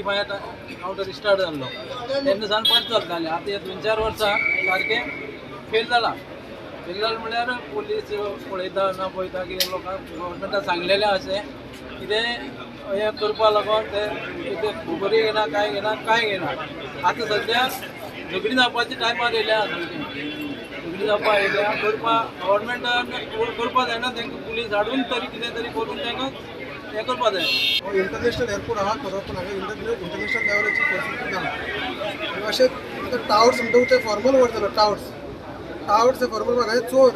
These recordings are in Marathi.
एफआयआर काउंटर स्टार्ट जाल्लो तेन्ना सावन बंद चलतालें. आतां हे 2-4 वर्सां सारकें फेल जालां म्हणल्यार पुलीस पळयता ना पळयता कितें लोकांक गव्हर्मेंटान सांगलेलें अशें कितें हें करपा लागून ते कितें खबरी घेना कांय घेना. आतां सद्या झगडी जावपाच्या टायमार येयल्या झगडी जावपा येयल्या करपा गव्हर्मेंटान करपा जायना तांकां पुलीस हाडून तरी कितें तरी करून तांकां हें करपा जाय. इंटरनॅशनल एअरपोर्ट आहा खरो पूण हांगा इंटरनॅशनल लेवलाची फेसिलिटी ना. अशें टावर्स म्हणटा ते फॉर्मल व्हर जालो टावर्स फॉर्मल म्हाका चोर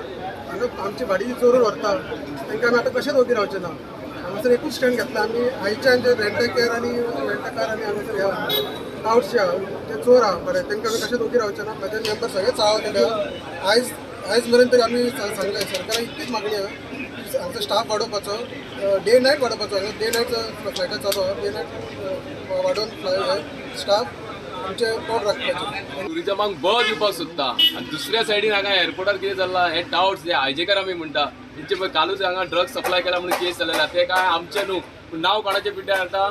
हांगा आमची भाडी चोरून व्हरता तांकां आमी आतां कशेंच ओगी रावचें ना. हांगासर एकूच स्टँड घेतला आमी आयच्यान जे रेंटाकार आनी हांगासर ह्या टावर्स जे आहा ते चोर आहा बरें तांकां आमी कशेंच ओगी रावचें ना. म्हाजे मेंबर सगळे चाळवलेले आहा. आयज मेरेन तरी आमी सांगलें सरकाराक इतकीच मागणी आहा आमचो स्टाफ वाडोवपाचो डे नायट वाडोवपाचो. हांगा डे नायट फ्लायटा चालू आहा डे नायट वाडोवन स्टाफ आमचे पोट राखपाचें. टुरिजमाक बळ दिवपाक सोदता आनी दुसऱ्या सायडीन हांगा एअरपोर्टार कितें जालां हे टावर्स जे हायजेकर आमी म्हणटा तेंचे पळय कालूच हांगा ड्रग्स सप्लाय केला म्हणून केस जालेला ते काय आमचे न्हू पूण नांव कोणाचे पिड्ड्यार जाता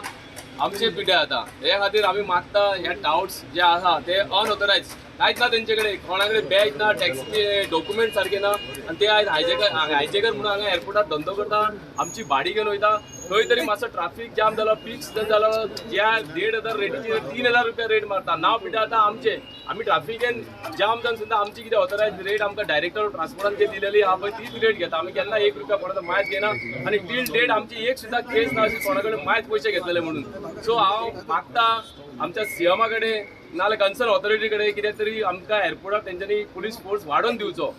आमचे पिड्ड्यार जाता. हे खातीर आमी मागता हे टावर्स जे आसा ते अनऑथरायज कांयच ना तेंचे कडेन कोणा कडेन बॅग ना टॅक्सीचे डॉक्युमेंट सारके ना आनी ते आयज हायजेकर म्हणून हांगा एअरपोर्टार धंदो करता आमची भाडी घेवन वयता. थंय तरी मातसो ट्राफीक जाम जालो फिक्स जालो ज्या 1,500 रेटीचेर 3,000 रुपया रेट मारता. नांव पिड्ड्यार जाता आमचे आमी ट्राफिकेन जाम जावन सुद्दां आमची कितें ऑथरायज रेट आमकां डायरेक्टर ऑफ ट्रान्सपोर्टान जी दिलेली आहा पळय तीच रेट घेता. आमी केन्ना 1 रुपया कोणाचो मायज घेना आनी टील डेट आमची एक सुद्दां केस ना अशी कोणा कडेन मायज पयशे घेतलेले म्हणून. सो हांव मागता आमच्या सीएमा कडेन नाल्यार कन्सर्न ऑथॉरिटी कडेन कितें तरी आमकां एअरपोर्टार तेंच्यांनी पुलीस फोर्स वाडोवन दिवचो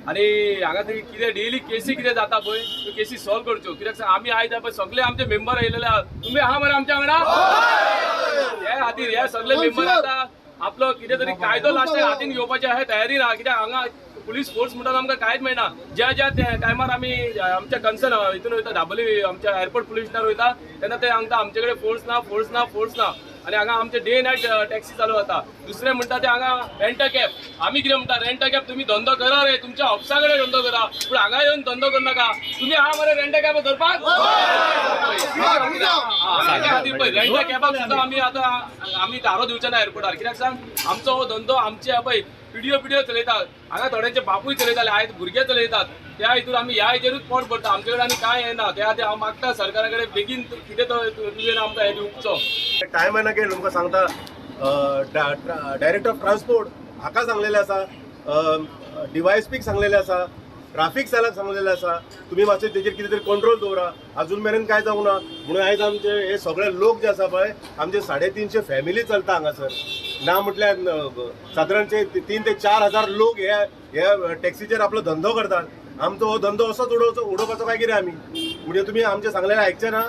आनी हांगा तरी कितें डेली केसी कितें जाता पळय त्यो केसी सॉल्व करच्यो. कित्याक आमी आयज पळय सगळे आमचे मेंबर आयिल्ले आहात. तुमी आहा मरे आमच्या वांगडा हे खातीर हे सगळे मेंबर आतां आपलो कितें तरी कायदो लास्ट हातीन घेवपाचे हे तयारीन आहा. कित्याक हांगा पुलीस फोर्स म्हणटा आमकां कांयच मेळना. ज्या टायमार आमी आमच्या कन्सर्न हितून वयता दाबोली आमच्या एअरपोर्ट पुलीस स्टेशनार वयता तेन्ना ते सांगता आमचे कडेन फोर्स ना आनी हांगा आमचे डे नायट टॅक्सी चालू जाता. दुसरे म्हणटा ते हांगा रेंट अ कॅब. आमी कितें म्हणटा रेंट अ कॅब तुम्ही धंदो करा रे तुमच्या ऑफिसा कडेन धंदो करा पूण हांगा येवन धंदो करू नाका. तुम्ही आहा मरे रेंट अ कॅब धरपाक खातीर पळय रेंट अ कॅबाक सुद्दां आमी आतां आमी धारो दिवचे ना एअरपोर्टार. कित्याक सांग आमचो हो धंदो आमचे पळय पिडियो चलयतात. हांगा थोड्यांचे बापूय चलयताले आयज भुरगे चलयतात त्या हितून आमी ह्या हेजेरूच पोट भरता. आमचे कडेन आनी कांय येना त्या खातीर हांव मागता सरकारा कडेन बेगीन कितें तो तुवें आमकां हे दिवचो. टायम येना की तुमकां सांगता डायरेक्टर ऑफ ट्रान्सपोर्ट हाका सांगलेलें आसा DYSPक सांगलेलें आसा ट्राफीक सेलाक सांगलेलें आसा तुमी मातशें तेजेर कितें तरी कंट्रोल दवरा. अजून मेरेन कांय जावंक ना म्हणून आयज आमचे हे सगळे लोक जे आसा पळय आमचे 350 फॅमिली चलता हांगासर ना म्हटल्यार सादारणचे 3 ते 4 हजार लोक हे टॅक्सीचेर आपलो धंदो करतात. आमचो हो धंदो असोच उडोवपाचो काय कितें आमी म्हणजे तुमी आमचें सांगलेलें आयकचे ना.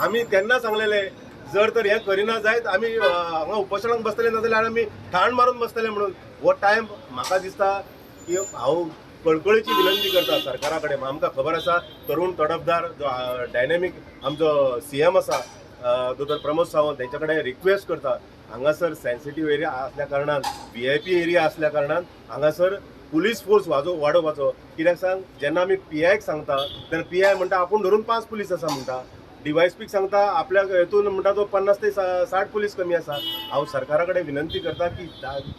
आमी तेन्ना सांगलेलें जर तर हें करिना जायत आमी हांगा उपोशणाक बसतले ना जाल्यार आमी ठाण मारून बसतले म्हणून. हो टायम म्हाका दिसता की हांव कळकळीची विनंती करता सरकारा कडेन. आमकां खबर आसा तरुण तडफदार जो डायनॅमीक आमचो CM आसा दोतोर प्रमोद सावंत तेंच्या कडेन रिक्वेस्ट करता हांगासर सेन्सिटीव एरिया आसल्या कारणान VIP एरिया आसल्या कारणान हांगासर पुलीस फोर्स वाडोवपाचो. कित्याक सांग जेन्ना आमी PIक सांगता तेन्ना PI म्हणटा आपूण धरून 5 पुलीस आसा म्हणटा. DYSPक सांगता आपल्या हेतून म्हणटा तो 50 ते 60 पुलीस कमी आसा. हांव सरकारा कडेन विनंती करता की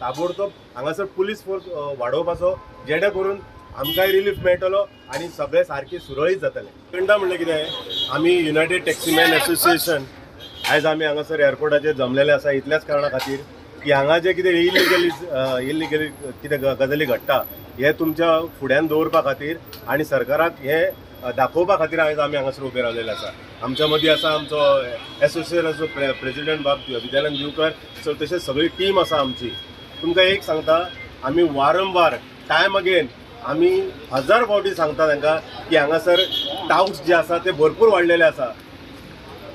ताबडतोब हांगासर पुलीस फोर्स वाडोवपाचो जेणे करून आमकांय रिलीफ मेळटलो आनी सगळे सारके सुरळीत जातले. कंडा म्हणलें कितें आमी युनायटेड टॅक्सीमॅन एसोसिएशन आयज आमी हांगासर एअरपोर्टाचेर जमलेले आसा इतल्याच कारणां खातीर की हांगा जे कितें इलिगली कितें गजाली घडटा हे तुमच्या फुड्यान दवरपा खातीर आनी सरकाराक हे दाखोवपा खातीर आयज आमी हांगासर उबे रावलेले आसा. आमच्या मदीं आसा आमचो एसोसिएशनाचो प्रेसिडेंट बाब विद्यानंद दिवकर सो तशेंच सगळी टीम आसा आमची. तुमकां एक सांगता आमी वारंवार टायम अगेन आमी 1000 फावटी सांगता तांकां की हांगासर टावर्स जे आसा ते भरपूर वाडलेले आसा.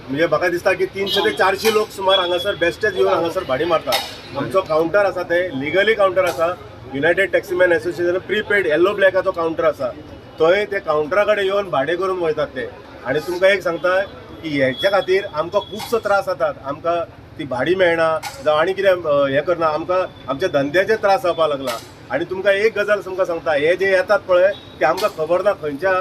म्हणजे म्हाका दिसता की 300 ते 400 लोक सुमार हांगासर बेस्टेच येवन हांगासर भाडी मारतात. आमचो कावंटर आसा ते लिगली कावंटर आसा. United taximan association prepaid yellow ब्लॅकाचो कावंटर आसा. थंय ते कावंटरा कडेन येवन भाडे करून वयतात ते. आनी तुमकां एक सांगता की हेच्या खातीर आमकां खुबसो त्रास जातात. आमकां ती भाडी मेळना जावं आनी कितें हें करना आमकां आमच्या धंद्याचे त्रास जावपाक लागला. आनी तुमकां एक गजाल तुमकां सांगता, हे जे येतात पळय ते आमकां खबर ना खंयच्या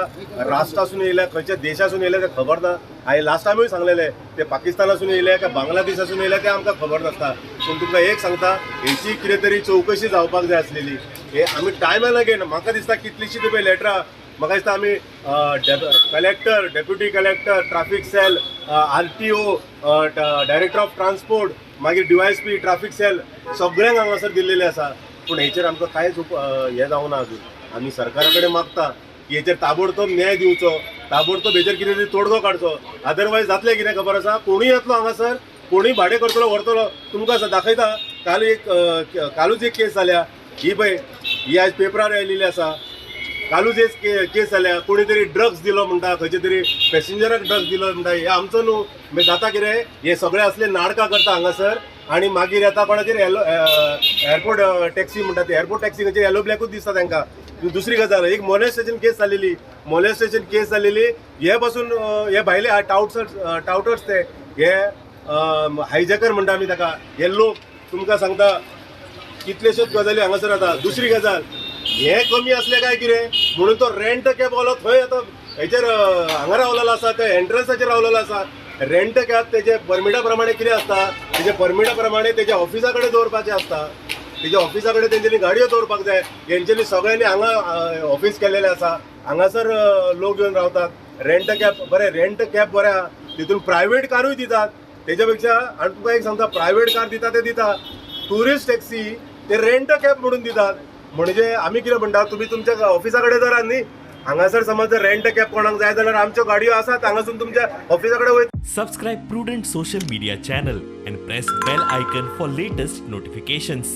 राष्ट्रासून येयल्या खंयच्या देशासून येयले ते खबर ना. हांवें लास्ट टायमूय सांगलेले ते पाकिस्तानासून येयले काय बांगलादेशासून येयले ते आमकां खबर नासता. पूण तुमकां एक सांगता, हेची कितें तरी चवकशी जावपाक जाय आसलेली. हे आमी टायमान अगेन म्हाका दिसता कितलींशीं तुवें लेटरां म्हाका दिसता आमी collector, deputy collector, traffic cell, RTO, director of transport, मागीर DYSP, ट्राफीक सेल सगळ्यांक हांगासर दिल्लेले आसा. पूण हेचेर आमकां कांयच हें जावना अजून. आमी सरकारा कडेन मागता की हेचेर ताबडतोब न्याय दिवचो, ताबडतोब हेचेर कितें तरी तोडगो काडचो. अदरवायज जातलें कितें खबर आसा, कोणूय येतलो हांगासर, कोणूय भाडें करतलो व्हरतलो. तुमकां दाखयता कालूच एक केस जाल्या, ही पळय ही आयज पेपरार आयिल्ली आसा. कालूच एक केस जाल्या, कोणी तरी ड्रग्स दिलो म्हणटा, खंयचे तरी पॅसेंजराक ड्रग्स दिलो म्हणटा. हे आमचो न्हू. मागीर जाता कितें, हे सगळे असले नाटकां करता हांगासर आनी मागीर येता कोणाचेर एअरपोर्ट टॅक्सी म्हणटा ती एअरपोर्ट टॅक्सी खंयचे येलो ब्लॅकूच दिसता तांकां. दुसरी गजाल, एक मोलेस्टेशन केस जालेली, हे पासून हे भायले टाउटर्स ते हे हायजॅकर म्हणटा आमी ताका, हे लोक तुमकां सांगता कितलेश्योच गजाली हांगासर जाता. दुसरी गजाल, हे कमी असले काय कितें म्हणून तो रेंट कॅब वालो थंय आतां हेचेर हांगा रावलेलो आसा, ते एंट्रन्साचेर रावलेलो आसा. रेंट कॅब तेजे परमिटा प्रमाणे कितें आसता, तेजे परमिटा प्रमाणे तेज्या ऑफिसा कडेन दवरपाचें आसता. तेज्या ऑफिसा कडेन तेंच्यांनी गाडयो दवरपाक जाय. हेंच्यांनी सगळ्यांनी हांगा ऑफिस केलेलें आसा, हांगासर लोक येवन रावतात. रेंट कॅब बरें आहा, तितून प्रायवेट कारूय दितात. तेज्या पेक्षा आनी तुका एक सांगता, प्रायवेट कार दिता ते दिता, टुरिस्ट टॅक्सी ते रेंट कॅब म्हणून दितात. म्हणजे आमी कितें म्हणटा, तुमी तुमच्या ऑफिसा कडेन धरात न्ही. हांगासर समज जर रेंट कॅब कोणाक जाय जाल्यार आमच्यो गाडयो आसात, हांगासून तुमच्या ऑफिसा कडेन वयता. Subscribe Prudent social media channel and press bell icon for latest notifications.